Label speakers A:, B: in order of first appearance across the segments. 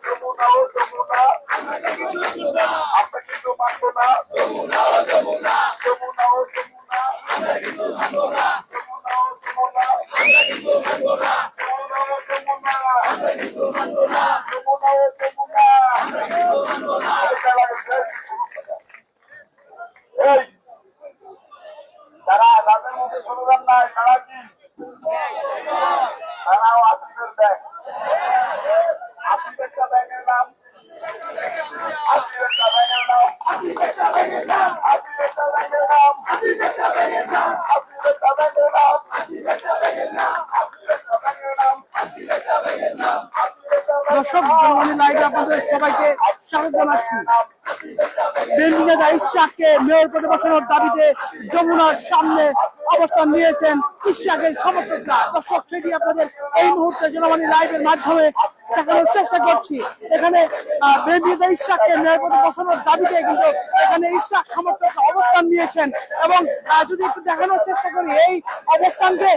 A: যমুনা ও যমুনা আমরা কিন্তু মানব না। যমুনা ও যমুনা যমুনা ও যমুনা আমরা কিন্তু মানব না। যমুনা ও যমুনা আমরা কিন্তু মানব না। যমুনা ও যমুনা আমরা কিন্তু মানব না। যমুনা ও যমুনা আমরা কিন্তু মানব না। এই তারা তাদের মুখে স্লোগান নাই, তারা কি তারাও আসিফের ব্যাগ। আসিফের ব্যাগের নাম আসিফের ব্যাগের নাম আসিফের ব্যাগের নাম আসিফের ব্যাগের নাম আসিফের ব্যাগের নাম আসিফের ব্যাগের নাম আসিফের ব্যাগের নাম আসিফের ব্যাগের নাম আসিফের ব্যাগের নাম।
B: দর্শক জনমনি লাইভে আপনাদের সবাইকে স্বাগত জানাচ্ছি। বিএনপি নেতা ইশরাককে মেয়র পদে বসানোর দাবিতে যমুনার সামনে অবস্থান নিয়েছেন ইশরাকের সমর্থকরা। দর্শক সেটি আপনাদের এই মুহূর্তে জনমনি লাইভের মাধ্যমে দেখানোর চেষ্টা করছি। এখানে বিএনপি নেতা ইশরাককে মেয়র পদে বসানোর দাবিতে কিন্তু এখানে ইশরাক সমর্থকরা অবস্থান নিয়েছেন এবং যদি একটু দেখানোর চেষ্টা করি এই অবস্থানকে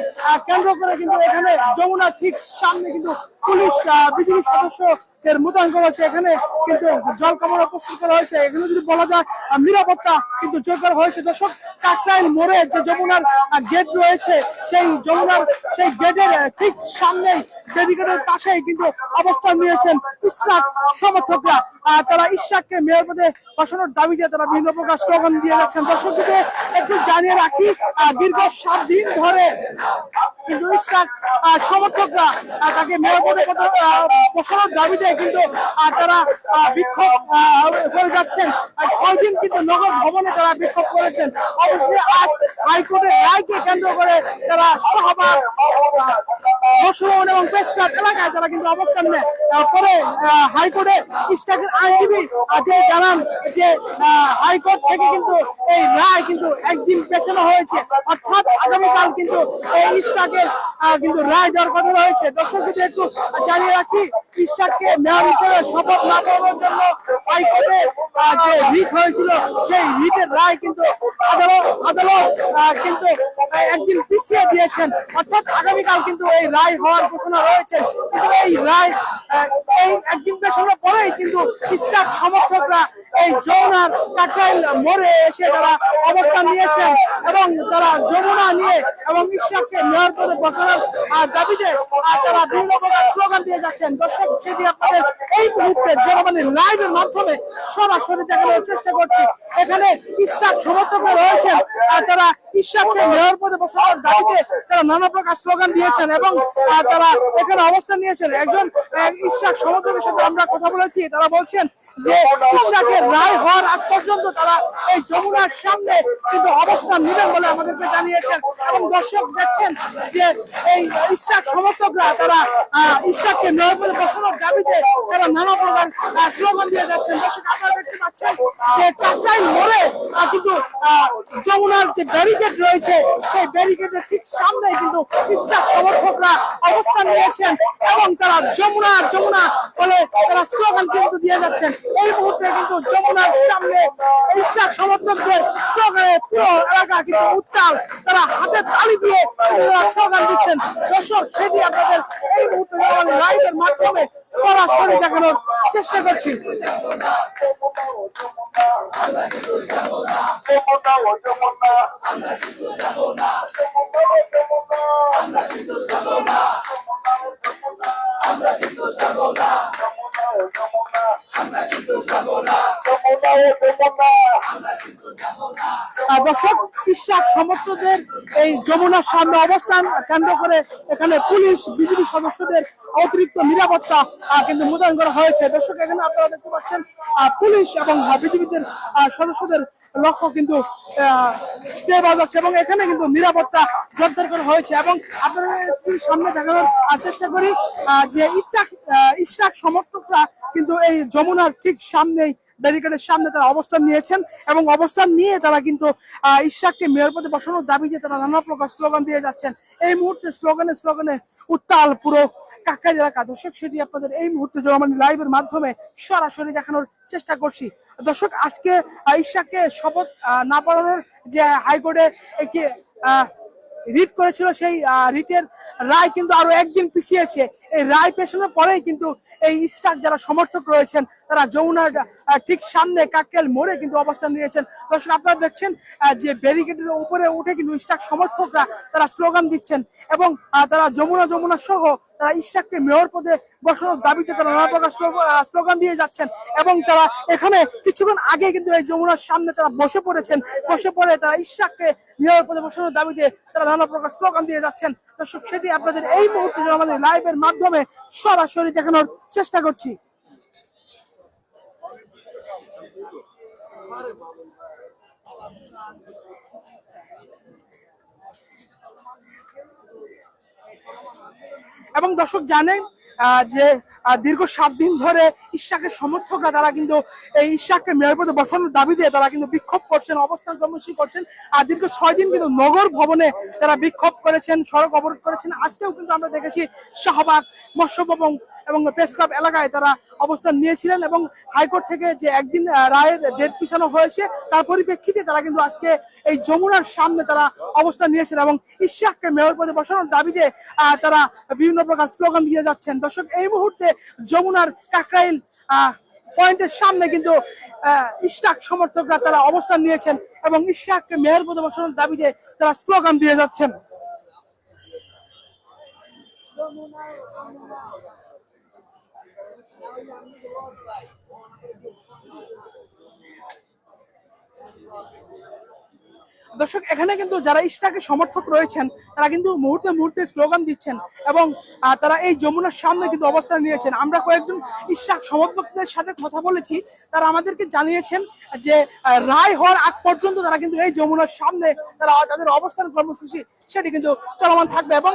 B: কেন্দ্র করে কিন্তু এখানে যমুনার ঠিক সামনে কিন্তু পুলিশ বিজিবি সদস্যদের মোতায়েন করা হয়েছে। এখানে কিন্তু জল কামড় প্রস্তুত করা হয়েছে। এখানে যদি বলা যায় নিরাপত্তা কিন্তু জোর করা হয়েছে। দর্শক কাকরাইল মোড়ে যে যমুনার গেট রয়েছে সেই যমুনার সেই গেটের ঠিক সামনেই ব্যারিকেডের পাশেই কিন্তু অবস্থান নিয়েছেন ইশরাক সমর্থকরা। তারা ইশরাককে মেয়র পদে বসানোর দাবিতে তারা বিভিন্ন প্রকার স্লোগান দিয়ে যাচ্ছেন। দর্শকদের একটু জানিয়ে রাখি দীর্ঘ 7 দিন ধরে কিন্তু ইশরাক সমর্থকরা তাকে মেয়র পদে বসানোর দাবিতে কিন্তু তারা বিক্ষোভ করে যাচ্ছেন। 6 দিন কিন্তু নগর ভবনে তারা বিক্ষোভ করেছেন। অবশ্যই আজ হাইকোর্টের রায়কে কেন্দ্র করে তারা শাহবাগ, বসুন এবং প্রেস ক্লাব এলাকায় তারা কিন্তু অবস্থান নেয়। পরে হাইকোর্টে ইশরাকের আইনজীবী তিনি জানান যে হাইকোর্ট থেকে কিন্তু এই রায় কিন্তু একদিন পেছানো হয়েছে, অর্থাৎ আগামীকাল কিন্তু এই ইশরাকের কিন্তু রায় দেওয়ার কথা রয়েছে। দর্শকদের একটু জানিয়ে রাখি ইশরাককে মেয়র হিসেবে শপথ না করার জন্য হাইকোর্টে যে রিট হয়েছিল সেই রিটের রায় কিন্তু আদালত কিন্তু একদিন পিছিয়ে দিয়েছেন, অর্থাৎ আগামীকাল কিন্তু এই রায় হওয়ার ঘোষণা রয়েছে। কিন্তু এই রায় এই একদিন পেছানোর পরেই কিন্তু ইশরাক সমর্থকরা এই যমুনার কাকরাইল মোড়ে এসে তারা অবস্থান নিয়েছেন এবং তারা যমুনা নিয়ে এবং ইশরাককে মেয়র পদে বসানোর দাবিতে তারা বিভিন্ন প্রকার স্লোগান দিয়ে যাচ্ছেন। দর্শক সেটি আপনাদের এই মুহূর্তে জনগণের লাইভের মাধ্যমে সরাসরি দেখানোর চেষ্টা করছি। এখানে ইশরাক সমর্থকরা রয়েছেন, তারা ইশরাককে মেয়র পদে বসানোর দাবিতে তারা নানা প্রকার স্লোগান দিয়েছেন এবং তারা এখানে অবস্থান নিয়েছেন। একজন ইশরাক সমর্থকের সাথে আমরা কথা বলেছি, তারা বলছেন যে ইশরাকের রায় হওয়ার আগ পর্যন্ত তারা এই যমুনার সামনে কিন্তু অবস্থান নেবেন বলে আমাদেরকে জানিয়েছেন। এবং দর্শক দেখছেন যে এই ইশরাক সমর্থকরা তারা ইশরাককে মেয়র পদে বসানোর দাবিতে তারা নানা প্রকার স্লোগান দিয়ে যাচ্ছেন। দর্শক আপনারা দেখতে পাচ্ছেন যে কাকরাইল মোড়ে কিন্তু যমুনার যে ব্যারিকেড রয়েছে সেই ব্যারিকেডের ঠিক সামনে কিন্তু ইশরাক সমর্থকরা অবস্থান নিয়েছেন এবং তারা যমুনা যমুনা বলে তারা স্লোগান কিন্তু দিয়ে যাচ্ছেন। এই মুহূর্তে কিন্তু যমুনার সামনে ইশরাক সমর্থকদের স্লোগানে পুরো এলাকা কিন্তু উত্তাল, তারা হাতে তালি দিয়ে স্লোগান দিচ্ছেন। দর্শক সেটি আপনাদের এই মুহূর্তে লাইভের মাধ্যমে সরাসরি দেখানোর চেষ্টা করছি। দর্শক ইশরাক সমর্থকদের এই যমুনার সামনে অবস্থান কেন্দ্র করে এখানে পুলিশ বিজিবি সদস্যদের অতিরিক্ত নিরাপত্তা কিন্তু মোতায়েন করা হয়েছে। দর্শক এখানে আপনারা দেখতে পাচ্ছেন পুলিশ এবং বিজিবিদের সদস্যদের লক্ষ্য কিন্তু বাজাচ্ছে এবং এখানে কিন্তু নিরাপত্তা জোরদার করা হয়েছে। এবং আপনাদের সামনে দেখানোর চেষ্টা করি যে ইশরাক সমর্থকরা কিন্তু এই যমুনার ঠিক সামনেই ব্যারিকেডের সামনে তারা অবস্থান নিয়েছেন এবং অবস্থান নিয়ে তারা কিন্তু ইশরাককে মেয়র পদে বসানোর দাবিতে তারা নানা প্রকার স্লোগান দিয়ে যাচ্ছেন। এই মুহূর্তে স্লোগানে উত্তাল পুরো কাকরাইল এলাকা। দর্শক সেটি আপনাদের এই মুহূর্তে জনমনি লাইভের মাধ্যমে সরাসরি দেখানোর চেষ্টা করছি। দর্শক আজকে ইশরাককে শপথ না পড়ানোর যে হাইকোর্টে একটি রিট করেছিল সেই রিটের রায় কিন্তু আরো একদিন পিছিয়েছে। এই রায় পেছনের পরেই কিন্তু এই স্টাক যারা সমর্থক রয়েছেন তারা যমুনার ঠিক সামনে কাকরাইল মোড়ে কিন্তু অবস্থান নিয়েছেন। দর্শক আপনারা দেখছেন যে ব্যারিকেডের উপরে উঠে কিন্তু স্টাক সমর্থকরা তারা স্লোগান দিচ্ছেন এবং তারা যমুনা সহ তারা ইশরাককে মেয়র পদে বসানোর দাবিতে তারা নানা প্রকার স্লোগান দিয়ে যাচ্ছেন এবং তারা এখানে কিছুক্ষণ আগে কিন্তু এই যমুনার সামনে তারা বসে পড়ে তারা ইশরাককে মেয়র পদে বসানোর দাবিতে তারা নানা প্রকার স্লোগান দিয়ে যাচ্ছেন। দর্শক সেটি আপনাদের এই মুহূর্তে আমাদের লাইভের মাধ্যমে সরাসরি দেখানোর চেষ্টা করছি। এবং দর্শক জানেন যে দীর্ঘ 7 দিন ধরে ইশরাকের সমর্থকরা তারা কিন্তু এই ইশরাককে মেয়র পদে বসানোর দাবিতে তারা কিন্তু বিক্ষোভ করছেন, অবস্থান কর্মসূচি করছেন। আর দীর্ঘ 6 দিন কিন্তু নগর ভবনে তারা বিক্ষোভ করেছেন, সড়ক অবরোধ করেছেন। আজকেও কিন্তু আমরা দেখেছি শাহবাগ, মৎস্য ভবন এবং প্রেস ক্লাব এলাকায় তারা অবস্থান নিয়েছিলেন এবং হাইকোর্ট থেকে যে একদিন রায়ের ডেট পিছানো হয়েছে তার পরিপ্রেক্ষিতে তারা কিন্তু আজকে এই যমুনার সামনে তারা অবস্থান নিয়েছেন এবং ইশরাককে মেয়র পদে বসানোর দাবিতে তারা বিভিন্ন প্রকার স্লোগান দিয়ে যাচ্ছেন। দর্শক এই মুহূর্তে যমুনার কাকরাইল পয়েন্টের সামনে কিন্তু ইশরাক সমর্থকরা তারা অবস্থান নিয়েছেন এবং ইশরাককে মেয়র পদে বসানোর দাবিতে তারা স্লোগান দিয়ে যাচ্ছেন। দর্শক এখানে কিন্তু যারা ইশরাকের সমর্থক রয়েছেন তারা কিন্তু মুহূর্তে স্লোগান দিচ্ছেন এবং তারা এই যমুনার সামনে কিন্তু অবস্থান নিয়েছেন। আমরা কয়েকজন ইশরাক সমর্থকদের সাথে কথা বলেছি, তারা আমাদেরকে জানিয়েছেন যে রায় হওয়ার আগ পর্যন্ত তারা কিন্তু এই যমুনার সামনে তারা তাদের অবস্থান কর্মসূচি সেটি কিন্তু চলমান থাকবে এবং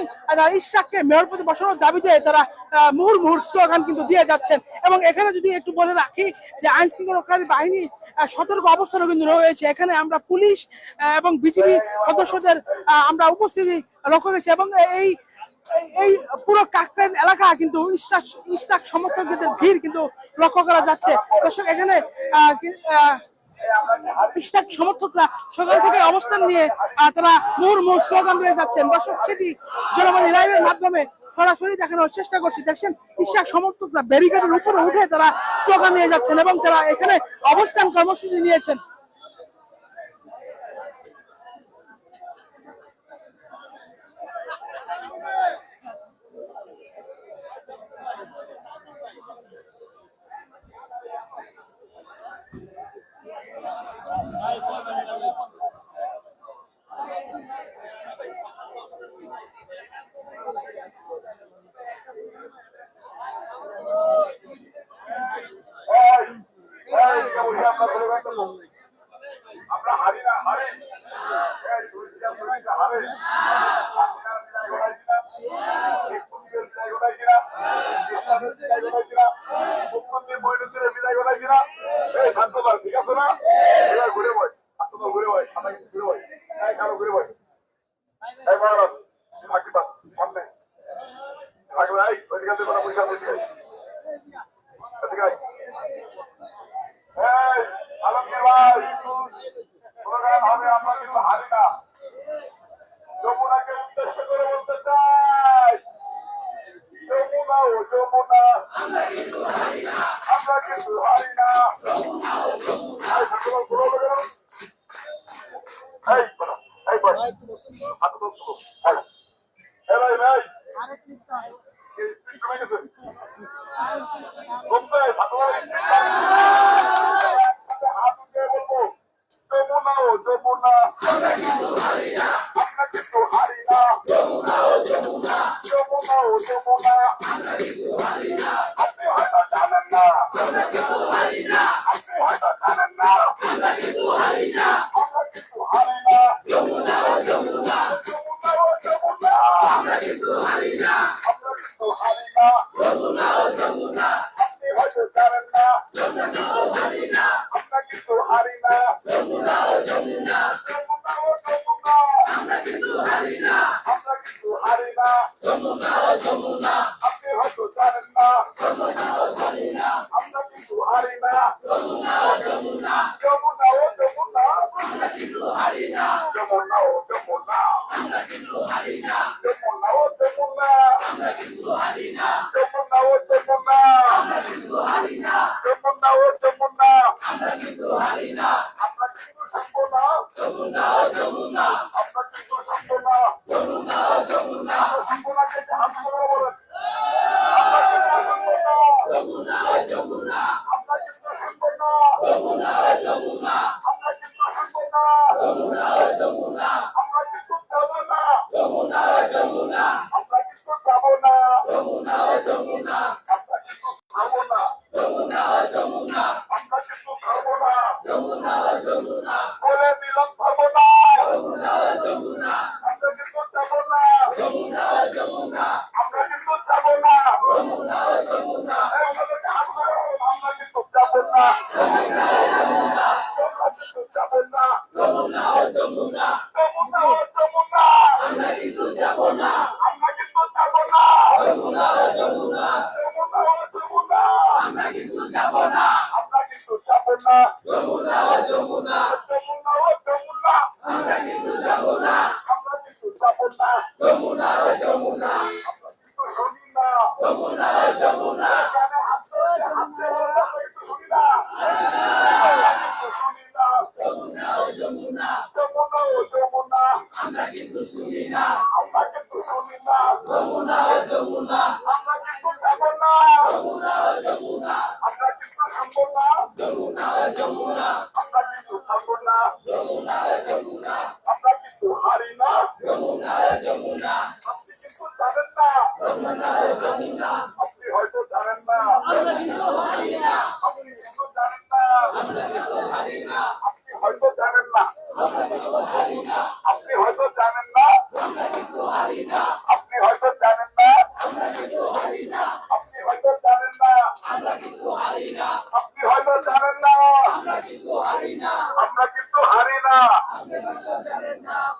B: ইশরাককে মেয়র পদে বসানোর দাবিতে তারা মুহুর্মুহু স্লোগান কিন্তু দিয়ে যাচ্ছেন। এবং এখানে যদি একটু বলে রাখি যে আইন শৃঙ্খলাকারী বাহিনী সতর্ক অবস্থানও কিন্তু রয়েছে। এখানে আমরা পুলিশ এবং বিজিবি সদস্যদের আমরা উপস্থিতি লক্ষ্য করেছি এবং এই পুরো কাকরাইল এলাকা কিন্তু ইশরাক সমর্থকদের ভিড় কিন্তু লক্ষ্য করা যাচ্ছে। দর্শক এখানে ইশরাক সমর্থকরা সকাল থেকে অবস্থান নিয়ে তারা মুহুর্মুহু স্লোগান দিয়ে যাচ্ছেন। দর্শক সেটি জনবাণী লাইভের মাধ্যমে সরাসরি দেখানোর চেষ্টা করছি। দেখছেন ইশরাক সমর্থকরা ব্যারিকেডের উপরে উঠে তারা স্লোগান নিয়ে যাচ্ছেন এবং তারা এখানে অবস্থান কর্মসূচি নিয়েছেন।
A: আমরা হারি না হারি ঠিক আছে না? ঘুরে বই ঘুরে বই ঘুরে বই কারো ঘুরে বই সামনে পয়সা আলমগীর ভাই স্লোগান হবে, আমরা কিন্তু হারি না। যমুনাকে উদ্দেশ্য করে বলতে চাই, যমুনা ও যমুনা আমরা কিন্তু হারি না। আপনি হয়তো জানেন না, আমরা কিন্তু হারি না। যমুনা ও যমুনা আমরা কিন্তু যাব না যমুনা ও যমুনা যমুনা ও যমুনা আমরা কিন্তু যাব না যমুনা ও যমুনা আমরা কিন্তু শুনি না যমুনা ও যমুনা এখানে হাতে কিন্তু শুনি না শুনি না যমুনা ও যমুনা যমুনা ও যমুনা আমরা কিন্তু শুনি না যমুনা ও যমুনা আমরা কিন্তু যাব না যমুনা ও যমুনা আমরা কিন্তু শুনবো না যমুনা ও যমুনা আমরা কিন্তু থাকবো না যমুনা ও যমুনা আমরা কিন্তু হারি না যমুনা ও যমুনা আপনি কিন্তু জানেন না যমুনা ও যমুনা আপনি হয়তো জানেন না আমরা কিন্তু হারি না আপনি কিন্তু জানেন না আমরা কিন্তু হারি না আপনি হয়তো জানেন না আমরা কিন্তু হারি না আপনি হয়তো জানেন না আমরা কিন্তু হারি না আপনি হয়তো জানেন না আমরা কিন্তু হারি না আপনি হয়তো জানেন না আমরা কিন্তু হারি না আপনি হয়তো জানেন না আমরা কিন্তু হারি না আমরা কিন্তু হারি না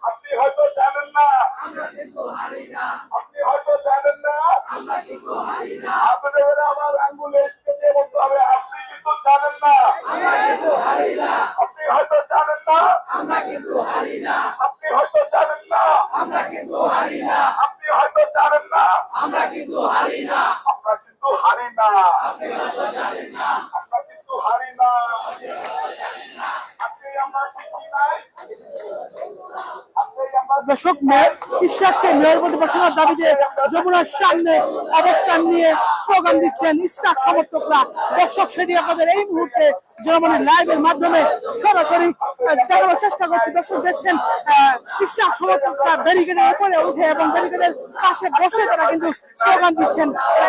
A: আপনি হয়তো জানেন না আমরা কিন্তু হারি না আপনি হয়তো জানেন না আমরা কিন্তু হারি না আপনাদের আমার আঙ্গুলে দিয়ে বলতে হবে আপনি কিন্তু জানেন না আমরা কিন্তু হারি না আপনি হয়তো জানেন না আমরা কিন্তু হারি না আপনি হয়তো জানেন না আমরা কিন্তু হারি না আপনি হয়তো জানেন না আমরা কিন্তু হারি না আমরা কিন্তু হারি না আপনি হয়তো জানেন না আমরা কিন্তু হারি না আপনি আমরা শিখি নাই
B: দর্শক মেয়র ইশরাককে মেয়র পদে বসানোর দাবিতে যমুনার সামনে অবস্থান নিয়ে স্লোগান দিচ্ছেন ইশরাক সমর্থকরা। দর্শক সেটি আপনাদের এই মুহূর্তে জনমনি লাইভের মাধ্যমে সরাসরি দেখানোর চেষ্টা করছি। দর্শক দেখছেন ইশরাক সমর্থকরা ব্যারিকেডের উপরে উঠে এবং ব্যারিকেডের পাশে বসে তারা কিন্তু স্লোগান দিচ্ছেন।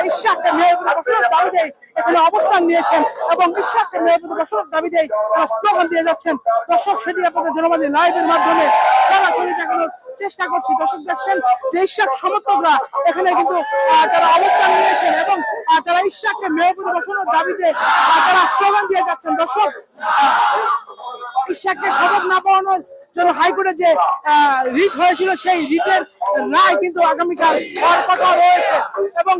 B: ইশরাককে মেয়র পদে বসানোর দাবিতে এখানে অবস্থান নিয়েছেন এবং ইশরাককে মেয়র পদে বসানোর দাবিতে তারা স্লোগান দিয়ে যাচ্ছেন। দর্শক সেটি আপনাদের জনমনি লাইভের মাধ্যমে সরাসরি দেখানোর চেষ্টা করছি। দর্শক দেখছেন যে ইশরাক সমর্থকরা এখানে কিন্তু তারা অবস্থান নিয়েছেন এবং তারা ইশরাককে মেয়র পদে বসানোর দাবিতে তারা স্লোগান দিয়ে যাচ্ছেন। দর্শক ইশরাককে শপথ না পাওয়ানোর জন্য হাইকোর্টে যে রিট হয়েছিল সেই রিটের রায় কিন্তু আগামীকাল হওয়ার কথা রয়েছে এবং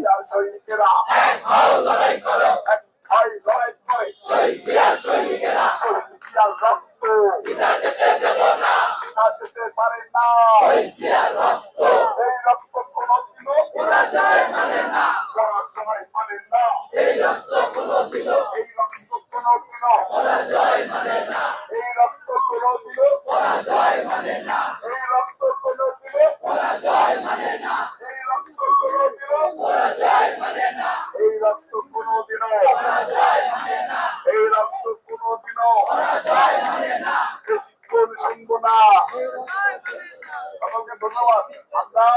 A: পারে না এই রক্ত কোনদিনও মানে না মানে না এই রক্ত কোনদিনও মানে না এই রক্ত কোনদিনও মানে না এই রক্ত কোনদিনও মানে না এই রক্ত কোনদিনও মানে না এই রক্ত কোনদিনও মানে না এই রক্ত কোনদিনও মানে না শুনবো না। সকলকে ধন্যবাদ। আমরা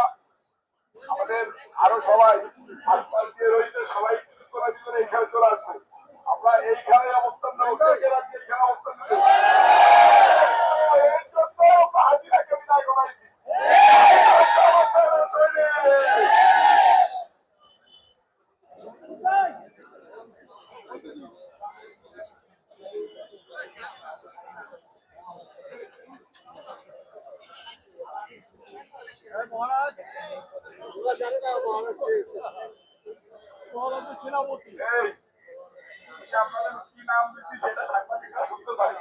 A: আমাদের আরো সবাই আশপাশ দিয়ে রয়েছে, সবাই করার ভিতরে এইখানে চলে আসবে। আমরা এইখানে অবস্থান নেব, এইখানে অবস্থান নেব। এর জন্য হাজিরাকে বিদায় করাইছি। মহারাজ জানে না মহারাজ সেনাপতি আপনাদের কি নাম দিচ্ছি সেটা সাংবাদিকরা শুনতে পারে।